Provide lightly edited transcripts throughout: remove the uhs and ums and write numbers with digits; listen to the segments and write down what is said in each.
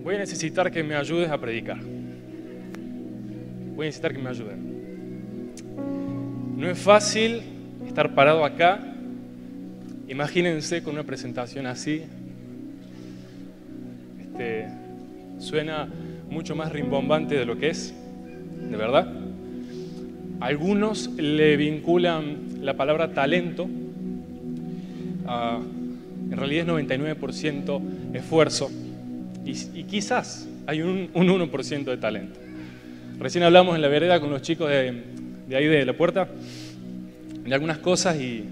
Voy a necesitar que me ayudes a predicar. Voy a necesitar que me ayuden. No es fácil estar parado acá. Imagínense con una presentación así. Suena mucho más rimbombante de lo que es, de verdad. Algunos le vinculan la palabra talento. En realidad es 99% esfuerzo y quizás hay un 1% de talento. Recién hablamos en la vereda con los chicos de ahí de la puerta de algunas cosas y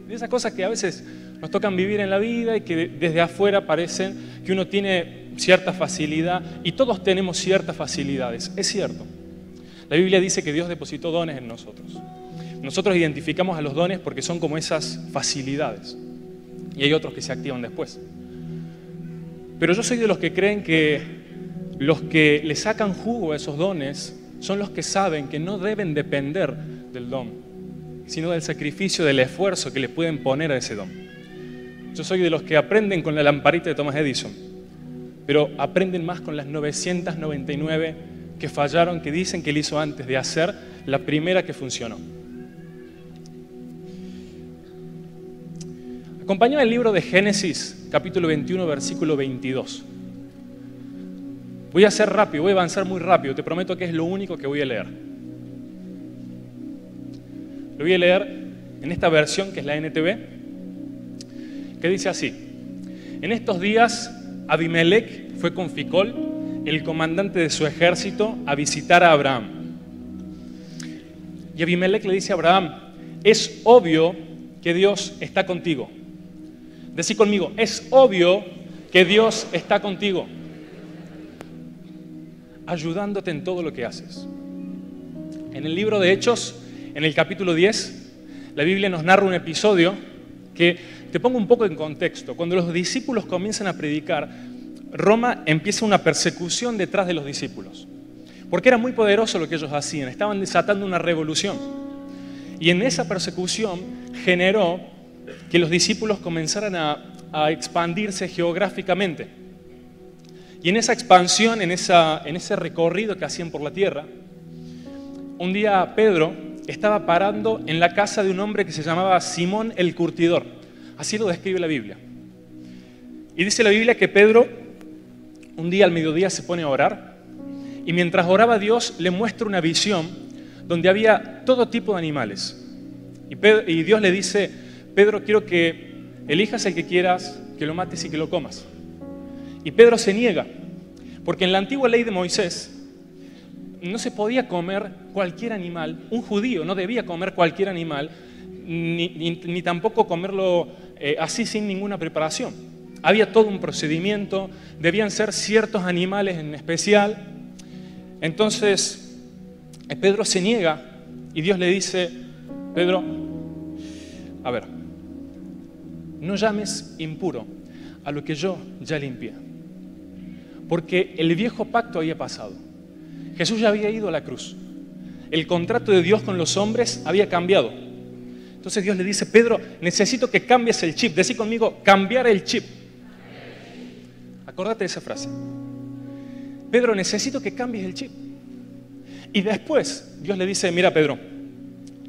de esas cosas que a veces nos tocan vivir en la vida y que desde afuera parecen que uno tiene cierta facilidad y todos tenemos ciertas facilidades. Es cierto. La Biblia dice que Dios depositó dones en nosotros. Nosotros identificamos a los dones porque son como esas facilidades. Y hay otros que se activan después. Pero yo soy de los que creen que los que le sacan jugo a esos dones son los que saben que no deben depender del don, sino del sacrificio, del esfuerzo que le pueden poner a ese don. Yo soy de los que aprenden con la lamparita de Thomas Edison, pero aprenden más con las 999 que fallaron, que dicen que él hizo antes de hacer la primera que funcionó. Acompáñame el libro de Génesis, capítulo 21, versículo 22. Voy a hacer rápido, voy a avanzar muy rápido, te prometo que es lo único que voy a leer. Lo voy a leer en esta versión que es la NTV, que dice así: en estos días Abimelech fue con Ficol, el comandante de su ejército, a visitar a Abraham. Y Abimelech le dice a Abraham: es obvio que Dios está contigo. Decí conmigo, es obvio que Dios está contigo, ayudándote en todo lo que haces. En el libro de Hechos, en el capítulo 10, la Biblia nos narra un episodio que te pongo un poco en contexto. Cuando los discípulos comienzan a predicar, Roma empieza una persecución detrás de los discípulos, porque era muy poderoso lo que ellos hacían, estaban desatando una revolución. Y en esa persecución generó que los discípulos comenzaran a expandirse geográficamente. Y en esa expansión, en ese recorrido que hacían por la tierra, un día Pedro estaba parando en la casa de un hombre que se llamaba Simón el Curtidor. Así lo describe la Biblia. Y dice la Biblia que Pedro un día al mediodía se pone a orar y mientras oraba Dios le muestra una visión donde había todo tipo de animales. Y Dios le dice: Pedro, quiero que elijas el que quieras, que lo mates y que lo comas. Y Pedro se niega, porque en la antigua ley de Moisés no se podía comer cualquier animal. Un judío no debía comer cualquier animal, ni tampoco comerlo así sin ninguna preparación. Había todo un procedimiento, debían ser ciertos animales en especial. Entonces, Pedro se niega y Dios le dice: Pedro, a ver, no llames impuro a lo que yo ya limpié. Porque el viejo pacto había pasado. Jesús ya había ido a la cruz. El contrato de Dios con los hombres había cambiado. Entonces Dios le dice: Pedro, necesito que cambies el chip. Decí conmigo, cambiar el chip. Acordate de esa frase. Pedro, necesito que cambies el chip. Y después Dios le dice: mira, Pedro,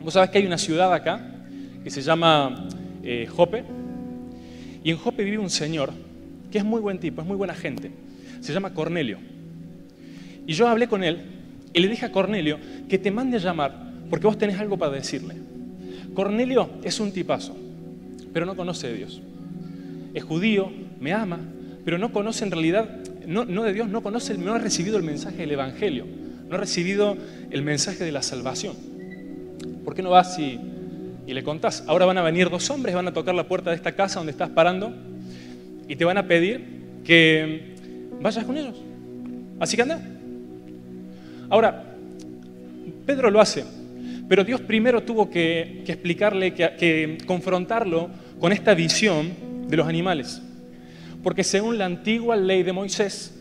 vos sabés que hay una ciudad acá que se llama Jope. Y en Jope vive un señor que es muy buen tipo, es muy buena gente. Se llama Cornelio. Y yo hablé con él y le dije a Cornelio que te mande a llamar porque vos tenés algo para decirle. Cornelio es un tipazo, pero no conoce de Dios. Es judío, me ama, pero no conoce en realidad, no de Dios, no ha recibido el mensaje del Evangelio, no ha recibido el mensaje de la salvación. ¿Por qué no vas y le contás? Ahora van a venir dos hombres, van a tocar la puerta de esta casa donde estás parando y te van a pedir que vayas con ellos. Así que anda. Ahora, Pedro lo hace, pero Dios primero tuvo que explicarle, que confrontarlo con esta visión de los animales. Porque según la antigua ley de Moisés,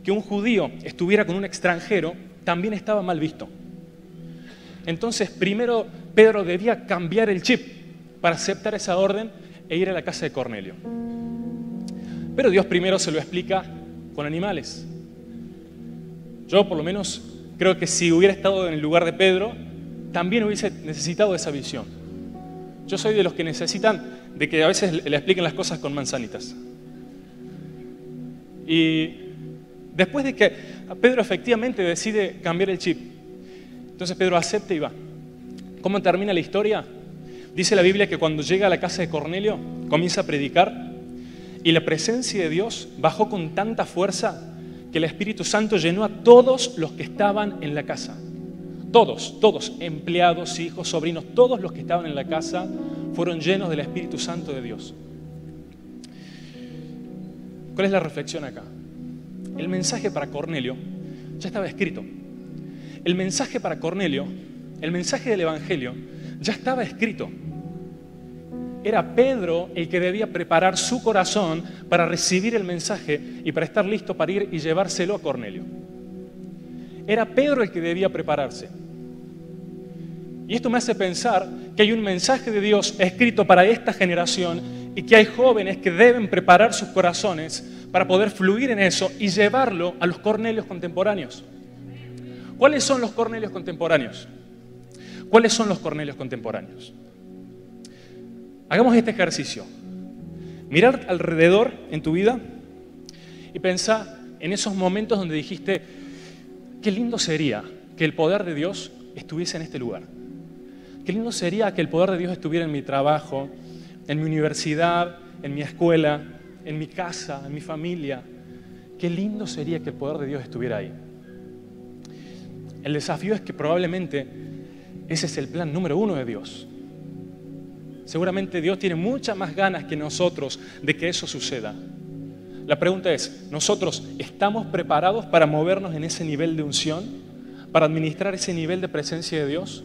que un judío estuviera con un extranjero también estaba mal visto. Entonces, primero Pedro debía cambiar el chip para aceptar esa orden e ir a la casa de Cornelio. Pero Dios primero se lo explica con animales. Yo, por lo menos, creo que si hubiera estado en el lugar de Pedro, también hubiese necesitado esa visión. Yo soy de los que necesitan de que a veces le expliquen las cosas con manzanitas. Y después de que Pedro efectivamente decide cambiar el chip, entonces Pedro acepta y va. ¿Cómo termina la historia? Dice la Biblia que cuando llega a la casa de Cornelio, comienza a predicar y la presencia de Dios bajó con tanta fuerza que el Espíritu Santo llenó a todos los que estaban en la casa. Todos, empleados, hijos, sobrinos, todos los que estaban en la casa fueron llenos del Espíritu Santo de Dios. ¿Cuál es la reflexión acá? El mensaje para Cornelio ya estaba escrito. El mensaje para Cornelio, el mensaje del Evangelio, ya estaba escrito. Era Pedro el que debía preparar su corazón para recibir el mensaje y para estar listo para ir y llevárselo a Cornelio. Era Pedro el que debía prepararse. Y esto me hace pensar que hay un mensaje de Dios escrito para esta generación y que hay jóvenes que deben preparar sus corazones para poder fluir en eso y llevarlo a los Cornelios contemporáneos. ¿Cuáles son los Cornelios contemporáneos? ¿Cuáles son los Cornelios contemporáneos? Hagamos este ejercicio. Mirar alrededor en tu vida y pensar en esos momentos donde dijiste, qué lindo sería que el poder de Dios estuviese en este lugar. Qué lindo sería que el poder de Dios estuviera en mi trabajo, en mi universidad, en mi escuela, en mi casa, en mi familia. Qué lindo sería que el poder de Dios estuviera ahí. El desafío es que probablemente ese es el plan número 1 de Dios. Seguramente Dios tiene muchas más ganas que nosotros de que eso suceda. La pregunta es, ¿nosotros estamos preparados para movernos en ese nivel de unción? ¿Para administrar ese nivel de presencia de Dios?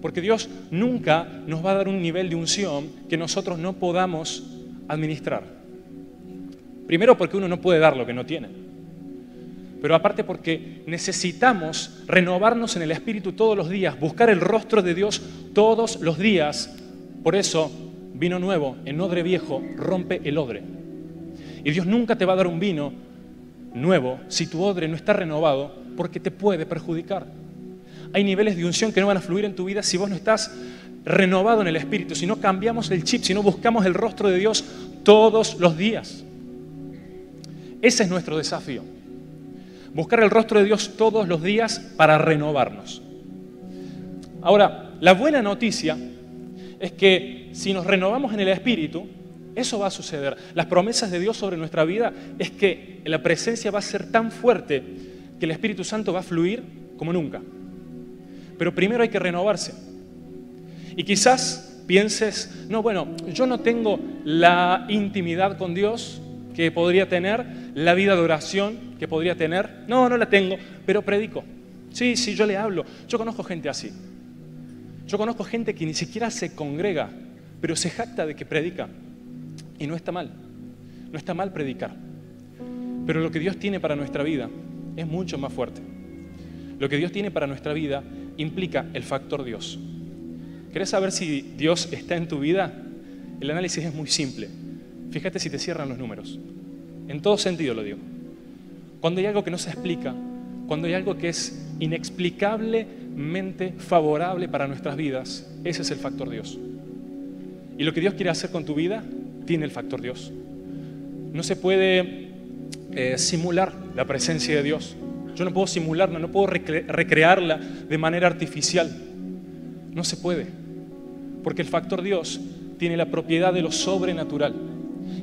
Porque Dios nunca nos va a dar un nivel de unción que nosotros no podamos administrar. Primero porque uno no puede dar lo que no tiene. Pero aparte porque necesitamos renovarnos en el Espíritu todos los días, buscar el rostro de Dios todos los días. Por eso, vino nuevo en odre viejo rompe el odre. Y Dios nunca te va a dar un vino nuevo si tu odre no está renovado, porque te puede perjudicar. Hay niveles de unción que no van a fluir en tu vida si vos no estás renovado en el Espíritu, si no cambiamos el chip, si no buscamos el rostro de Dios todos los días. Ese es nuestro desafío. Buscar el rostro de Dios todos los días para renovarnos. Ahora, la buena noticia es que si nos renovamos en el Espíritu, eso va a suceder. Las promesas de Dios sobre nuestra vida es que la presencia va a ser tan fuerte que el Espíritu Santo va a fluir como nunca. Pero primero hay que renovarse. Y quizás pienses, no, bueno, yo no tengo la intimidad con Dios que podría tener, la vida de oración que podría tener. No, no la tengo, pero predico. Sí, yo le hablo. Yo conozco gente así. Yo conozco gente que ni siquiera se congrega, pero se jacta de que predica. Y no está mal. No está mal predicar. Pero lo que Dios tiene para nuestra vida es mucho más fuerte. Lo que Dios tiene para nuestra vida implica el factor Dios. ¿Querés saber si Dios está en tu vida? El análisis es muy simple. Fíjate si te cierran los números. En todo sentido lo digo. Cuando hay algo que no se explica, cuando hay algo que es inexplicablemente favorable para nuestras vidas, ese es el factor Dios. Y lo que Dios quiere hacer con tu vida tiene el factor Dios. No se puede simular la presencia de Dios. Yo no puedo simularla, no puedo recrearla de manera artificial. No se puede. Porque el factor Dios tiene la propiedad de lo sobrenatural.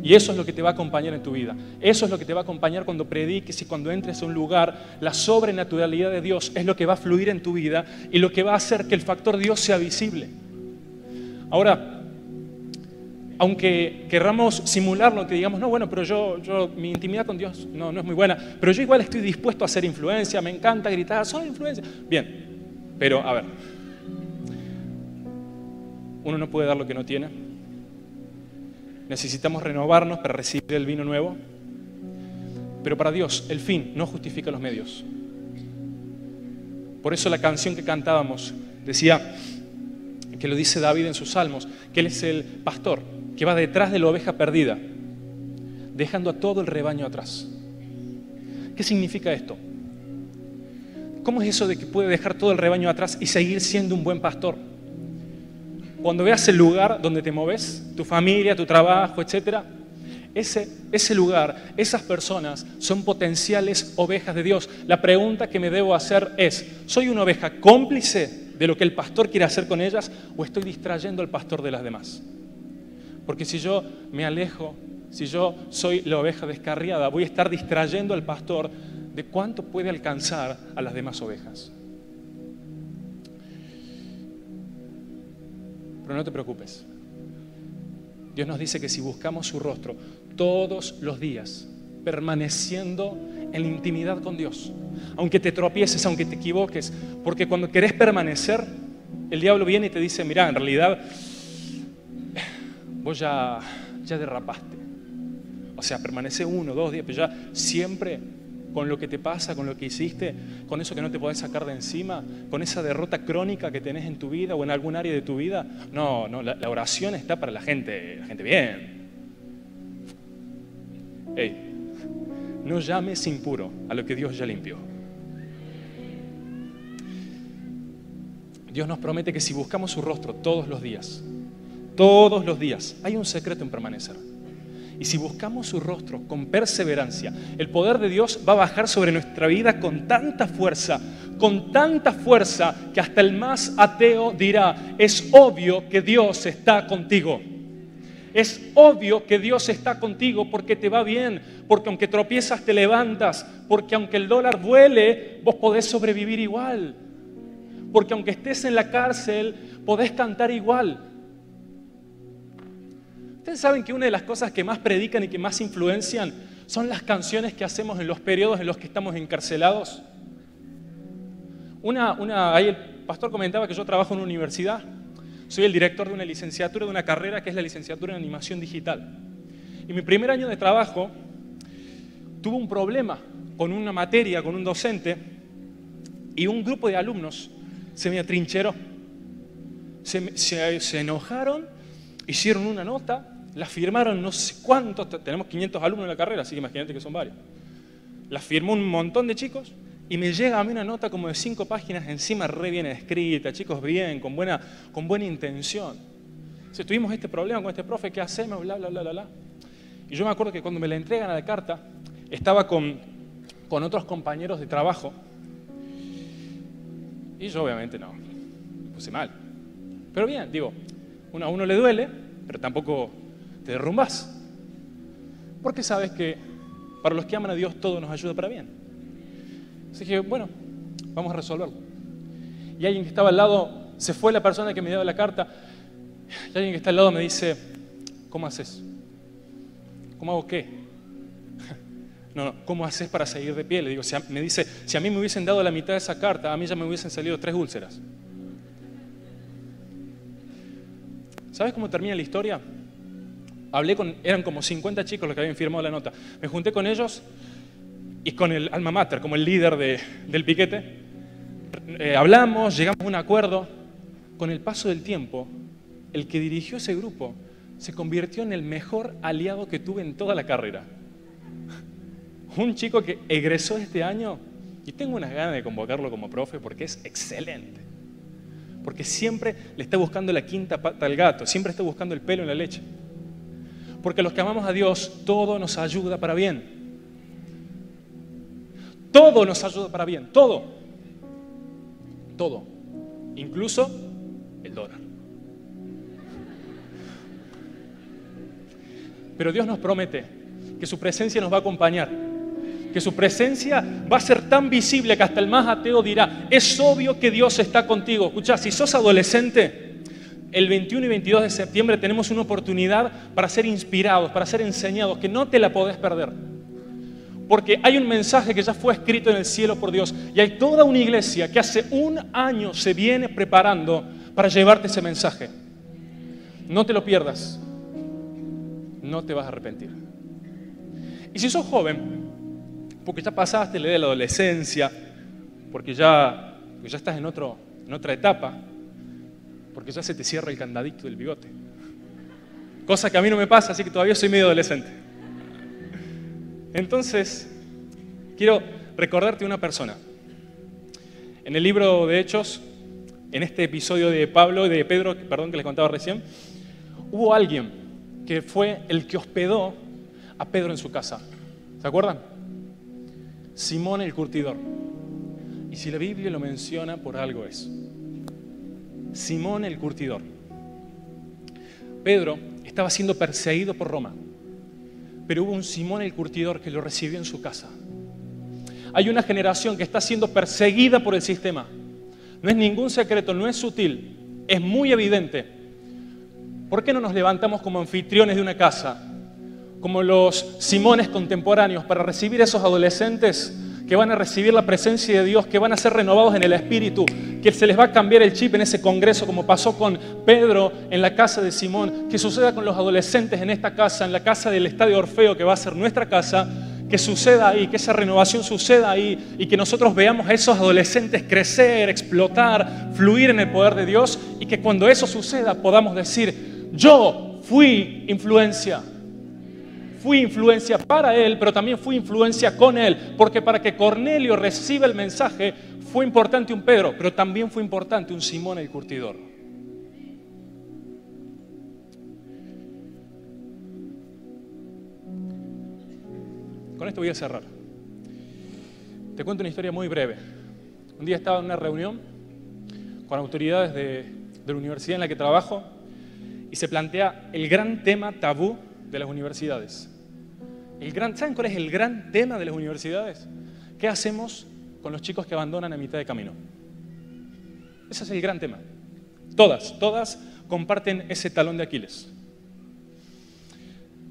Y eso es lo que te va a acompañar en tu vida. Eso es lo que te va a acompañar cuando prediques y cuando entres a un lugar. La sobrenaturalidad de Dios es lo que va a fluir en tu vida y lo que va a hacer que el factor Dios sea visible. Ahora, aunque querramos simularlo, que digamos, no, bueno, pero mi intimidad con Dios no es muy buena, pero yo igual estoy dispuesto a hacer influencia, me encanta gritar, soy influencia. Bien, pero a ver, uno no puede dar lo que no tiene. Necesitamos renovarnos para recibir el vino nuevo. Pero para Dios, el fin no justifica los medios. Por eso la canción que cantábamos decía, que lo dice David en sus salmos, que Él es el pastor que va detrás de la oveja perdida. dejando a todo el rebaño atrás. ¿Qué significa esto? ¿Cómo es eso de que puede dejar todo el rebaño atrás y seguir siendo un buen pastor? Cuando veas el lugar donde te moves, tu familia, tu trabajo, etc., ese lugar, esas personas son potenciales ovejas de Dios. La pregunta que me debo hacer es, ¿soy una oveja cómplice de lo que el pastor quiere hacer con ellas o estoy distrayendo al pastor de las demás? Porque si yo me alejo, si yo soy la oveja descarriada, voy a estar distrayendo al pastor de cuánto puede alcanzar a las demás ovejas. Pero no te preocupes. Dios nos dice que si buscamos su rostro todos los días, permaneciendo en la intimidad con Dios, aunque te tropieces, aunque te equivoques, porque cuando querés permanecer, el diablo viene y te dice, mirá, en realidad vos ya derrapaste. O sea, permanece 1, 2 días, pero ya siempre con lo que te pasa, con lo que hiciste, con eso que no te podés sacar de encima, con esa derrota crónica que tenés en tu vida o en algún área de tu vida. No, la oración está para la gente bien. Hey, no llames impuro a lo que Dios ya limpió. Dios nos promete que si buscamos su rostro todos los días, hay un secreto en permanecer. Y si buscamos su rostro con perseverancia, el poder de Dios va a bajar sobre nuestra vida con tanta fuerza que hasta el más ateo dirá, es obvio que Dios está contigo. Es obvio que Dios está contigo porque te va bien, porque aunque tropiezas te levantas, porque aunque el dólar vuele, vos podés sobrevivir igual. Porque aunque estés en la cárcel, podés cantar igual. Ustedes saben que una de las cosas que más predican y que más influencian son las canciones que hacemos en los periodos en los que estamos encarcelados. Ahí el pastor comentaba que yo trabajo en una universidad. Soy el director de una licenciatura, de una carrera que es la licenciatura en animación digital. Y mi primer año de trabajo tuve un problema con una materia, con un docente, y un grupo de alumnos se me atrincheró. Se enojaron, hicieron una nota, la firmaron no sé cuántos, tenemos 500 alumnos en la carrera, así que imagínate que son varios. La firmó un montón de chicos y me llega a mí una nota como de 5 páginas, encima re bien escrita, chicos bien, con buena intención. Entonces, tuvimos este problema con este profe, ¿qué hacemos? Bla, bla, bla, bla, bla. Y yo me acuerdo que cuando me la entregan a la carta, estaba con otros compañeros de trabajo y yo obviamente no, me puse mal. Pero bien, digo, a uno le duele, pero tampoco te derrumbás. Porque sabes que para los que aman a Dios todo nos ayuda para bien. Así que, bueno, vamos a resolverlo. Y alguien que estaba al lado, se fue la persona que me dio la carta, y alguien que está al lado me dice, ¿cómo haces? ¿Cómo hago qué? No, ¿cómo haces para seguir de pie? Le digo, me dice, si a mí me hubiesen dado la mitad de esa carta, a mí ya me hubiesen salido 3 úlceras. ¿Sabes cómo termina la historia? Eran como 50 chicos los que habían firmado la nota. Me junté con ellos y con el alma mater, como el líder del piquete. Hablamos, llegamos a un acuerdo. Con el paso del tiempo, el que dirigió ese grupo se convirtió en el mejor aliado que tuve en toda la carrera. Un chico que egresó este año y tengo unas ganas de convocarlo como profe porque es excelente. Porque siempre le está buscando la quinta pata al gato, siempre está buscando el pelo en la leche. Porque los que amamos a Dios, todo nos ayuda para bien. Todo nos ayuda para bien, todo. Todo. Incluso el dólar. Pero Dios nos promete que su presencia nos va a acompañar. Que su presencia va a ser tan visible que hasta el más ateo dirá, es obvio que Dios está contigo. Escuchá, si sos adolescente, el 21 y 22 de septiembre tenemos una oportunidad para ser inspirados, para ser enseñados, que no te la podés perder. Porque hay un mensaje que ya fue escrito en el cielo por Dios y hay toda una iglesia que hace 1 año se viene preparando para llevarte ese mensaje. No te lo pierdas. No te vas a arrepentir. Y si sos joven, porque ya pasaste la edad de la adolescencia, porque ya estás en otra etapa, porque ya se te cierra el candadito del bigote. Cosa que a mí no me pasa, así que todavía soy medio adolescente. Entonces, quiero recordarte una persona. En el libro de Hechos, en este episodio de Pedro, que les contaba recién, hubo alguien que fue el que hospedó a Pedro en su casa. ¿Se acuerdan? Simón el curtidor. Y si la Biblia lo menciona, por algo es. Simón el curtidor. Pedro estaba siendo perseguido por Roma, pero hubo un Simón el curtidor que lo recibió en su casa. Hay una generación que está siendo perseguida por el sistema. No es ningún secreto, no es sutil, es muy evidente. ¿Por qué no nos levantamos como anfitriones de una casa, como los Simones contemporáneos, para recibir a esos adolescentes que van a recibir la presencia de Dios, que van a ser renovados en el Espíritu, que se les va a cambiar el chip en ese congreso, como pasó con Pedro en la casa de Simón, que suceda con los adolescentes en esta casa, en la casa del Estadio Orfeo, que va a ser nuestra casa, que suceda ahí, que esa renovación suceda ahí y que nosotros veamos a esos adolescentes crecer, explotar, fluir en el poder de Dios, y que cuando eso suceda podamos decir: yo fui influencia para él, pero también fui influencia con él, porque para que Cornelio reciba el mensaje fue importante un Pedro, pero también fue importante un Simón el curtidor. Con esto voy a cerrar. Te cuento una historia muy breve. Un día estaba en una reunión con autoridades de la universidad en la que trabajo y se plantea el gran tema tabú de las universidades. ¿Saben cuál es el gran tema de las universidades? ¿Qué hacemos con los chicos que abandonan a mitad de camino? Ese es el gran tema. Todas comparten ese talón de Aquiles.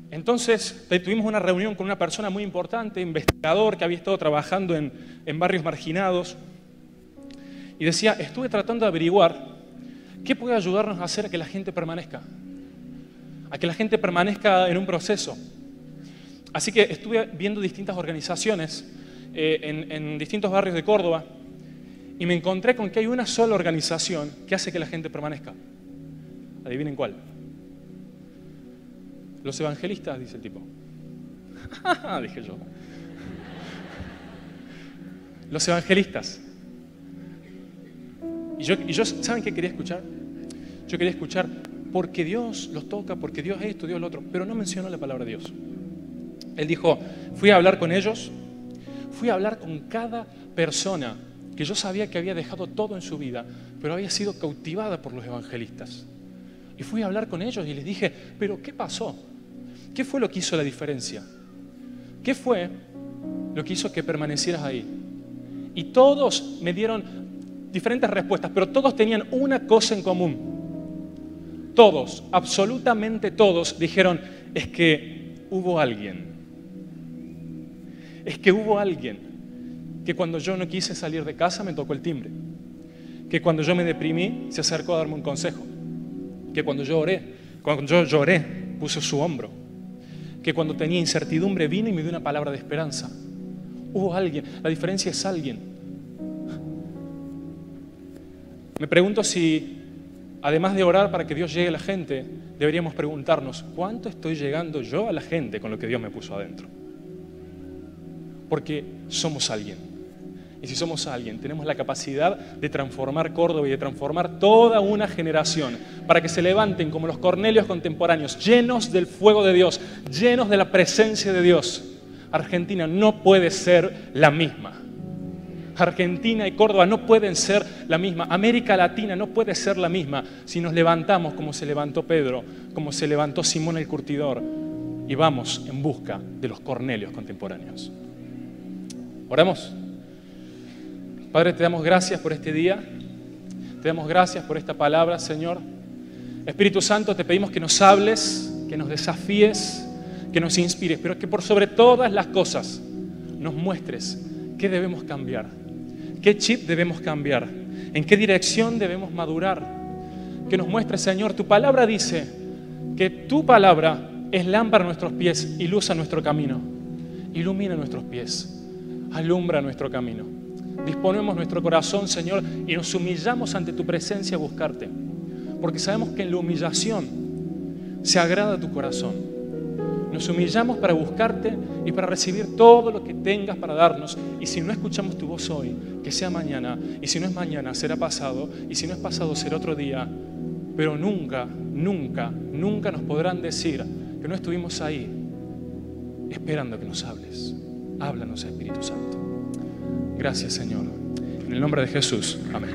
Entonces tuvimos una reunión con una persona muy importante, investigador, que había estado trabajando en barrios marginados, y decía: estuve tratando de averiguar qué puede ayudarnos a hacer a que la gente permanezca, en un proceso. Así que estuve viendo distintas organizaciones en distintos barrios de Córdoba, y me encontré con que hay una sola organización que hace que la gente permanezca. Adivinen cuál. Los evangelistas, dice el tipo. Dije yo. Los evangelistas. Y yo, ¿saben qué quería escuchar? Yo quería escuchar: porque Dios los toca, porque Dios esto, Dios lo otro. Pero no mencionó la palabra Dios. Él dijo: fui a hablar con ellos, fui a hablar con cada persona que yo sabía que había dejado todo en su vida, pero había sido cautivada por los evangelistas. Y fui a hablar con ellos y les dije: ¿pero qué pasó? ¿Qué fue lo que hizo la diferencia? ¿Qué fue lo que hizo que permanecieras ahí? Y todos me dieron diferentes respuestas, pero todos tenían una cosa en común. Todos, absolutamente todos, dijeron: es que hubo alguien. Es que hubo alguien que cuando yo no quise salir de casa me tocó el timbre. Que cuando yo me deprimí se acercó a darme un consejo. Que cuando yo lloré, puso su hombro. Que cuando tenía incertidumbre vino y me dio una palabra de esperanza. Hubo alguien. La diferencia es alguien. Me pregunto si, además de orar para que Dios llegue a la gente, deberíamos preguntarnos: ¿cuánto estoy llegando yo a la gente con lo que Dios me puso adentro? Porque somos alguien. Y si somos alguien, tenemos la capacidad de transformar Córdoba y de transformar toda una generación para que se levanten como los Cornelios contemporáneos, llenos del fuego de Dios, llenos de la presencia de Dios. Argentina no puede ser la misma. Argentina y Córdoba no pueden ser la misma. América Latina no puede ser la misma si nos levantamos como se levantó Pedro, como se levantó Simón el curtidor, y vamos en busca de los Cornelios contemporáneos. ¿Oramos? Padre, te damos gracias por este día, te damos gracias por esta palabra, Señor. Espíritu Santo, te pedimos que nos hables, que nos desafíes, que nos inspires, pero que por sobre todas las cosas nos muestres qué debemos cambiar, qué chip debemos cambiar, en qué dirección debemos madurar. Que nos muestres, Señor, tu palabra dice que tu palabra es lámpara a nuestros pies y luz a nuestro camino. Ilumina nuestros pies, alumbra nuestro camino. Disponemos nuestro corazón, Señor, y nos humillamos ante tu presencia a buscarte, porque sabemos que en la humillación se agrada tu corazón. Nos humillamos para buscarte y para recibir todo lo que tengas para darnos. Y si no escuchamos tu voz hoy, que sea mañana. Y si no es mañana, será pasado. Y si no es pasado, será otro día. Pero nunca, nunca, nunca nos podrán decir que no estuvimos ahí esperando que nos hables. Háblanos, Espíritu Santo. Gracias, Señor. En el nombre de Jesús. Amén.